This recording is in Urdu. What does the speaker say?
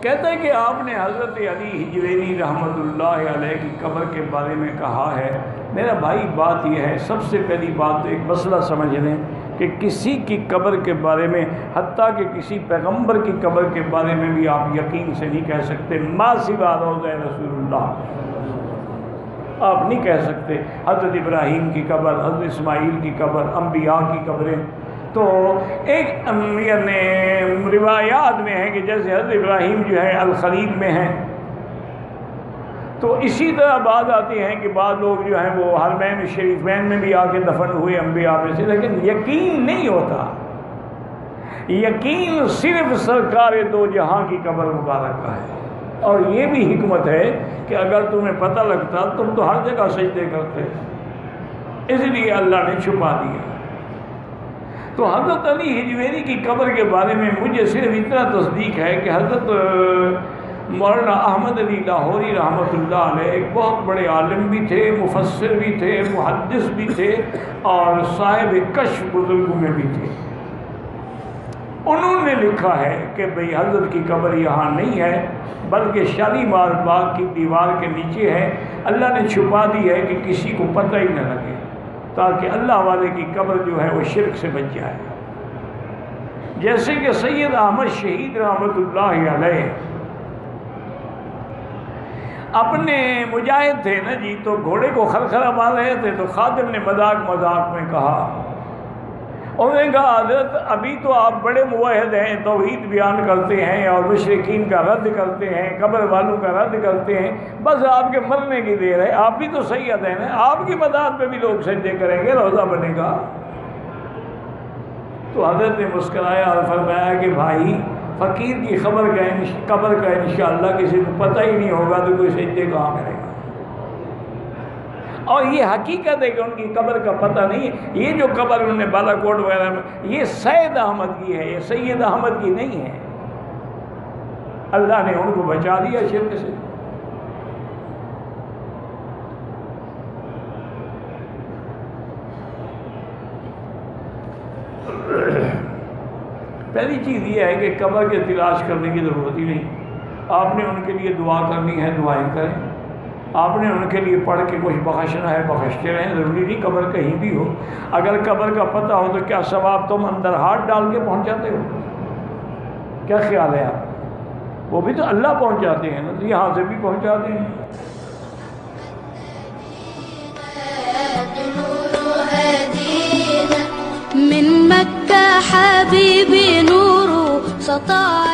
کہتا ہے کہ آپ نے حضرت علی حجویری رحمۃ اللہ علیہ کی قبر کے بارے میں کہا ہے۔ میرا بھائی بات یہ ہے، سب سے پہلی بات تو ایک مسئلہ سمجھ لیں کہ کسی کی قبر کے بارے میں، حتیٰ کہ کسی پیغمبر کی قبر کے بارے میں بھی آپ یقین سے نہیں کہہ سکتے ما سوا روضہ رسول اللہ، آپ نہیں کہہ سکتے۔ حضرت ابراہیم کی قبر، حضرت اسماعیل کی قبر، انبیاء کی قبریں، تو ایک یعنی روایات میں ہے کہ جیسے حضرت ابراہیم جو ہے الخلیل میں ہیں، تو اسی طرح بعض آتے ہیں کہ بعض لوگ جو ہیں وہ حرمین شریفین میں بھی آ کے دفن ہوئے انبیاء میں سے، لیکن یقین نہیں ہوتا۔ یقین صرف سرکار دو جہاں کی قبر مبارکہ ہے، اور یہ بھی حکمت ہے کہ اگر تمہیں پتہ لگتا تم تو ہر جگہ سجدے کرتے، اس لیے اللہ نے چھپا دیا۔ تو حضرت علی حجویری کی قبر کے بارے میں مجھے صرف اتنا تصدیق ہے کہ حضرت مولانا احمد علی لاہوری رحمۃ اللہ علیہ ایک بہت بڑے عالم بھی تھے، مفسر بھی تھے، محدث بھی تھے، اور صاحب کشف بزرگوں میں بھی تھے۔ انہوں نے لکھا ہے کہ بھئی حضرت کی قبر یہاں نہیں ہے بلکہ شالیمار باغ کی دیوار کے نیچے ہے، اللہ نے چھپا دی ہے کہ کسی کو پتہ ہی نہ لگے، تاکہ اللہ والے کی قبر جو ہے وہ شرک سے بچ جائے۔ جیسے کہ سید احمد شہید رحمۃ اللہ علیہ اپنے مجاہد تھے نا جی، تو گھوڑے کو خرخرہ مار رہے تھے تو خادم نے مذاق میں کہا، انہوں نے کہا حضرت ابھی تو آپ بڑے موحد ہیں، توحید بیان کرتے ہیں اور مشرکین کا رد کرتے ہیں، قبر والوں کا رد کرتے ہیں، بس آپ کے مرنے کی دیر ہے، آپ بھی تو سید ہیں نا، آپ کی مداد پہ بھی لوگ سجدے کریں گے، روزہ بنے گا۔ تو حضرت نے مسکرایا اور فرمایا کہ بھائی فقیر کی قبر کا انشاءاللہ کسی کو پتہ ہی نہیں ہوگا تو کوئی سجدے کہاں کرے گا۔ اور یہ حقیقت ہے کہ ان کی قبر کا پتہ نہیں ہے۔ یہ جو قبر انہوں نے بالا کوٹ وغیرہ میں، یہ سید احمد کی ہے، یہ سید احمد کی نہیں ہے۔ اللہ نے ان کو بچا دیا شرک سے۔ پہلی چیز یہ ہے کہ قبر کے تلاش کرنے کی ضرورت ہی نہیں، آپ نے ان کے لیے دعا کرنی ہے، دعائیں کریں، آپ نے ان کے لیے پڑھ کے کچھ بخشنا ہے، بخشتے رہیں، ضروری نہیں قبر کہیں بھی ہو۔ اگر قبر کا پتہ ہو تو کیا ثواب تم اندر ہاتھ ڈال کے پہنچاتے ہو؟ کیا خیال ہے آپ؟ وہ بھی تو اللہ پہنچاتے ہیں نا، تو یہاں سے بھی پہنچاتے ہیں۔ من مكة حبيبي نور سطع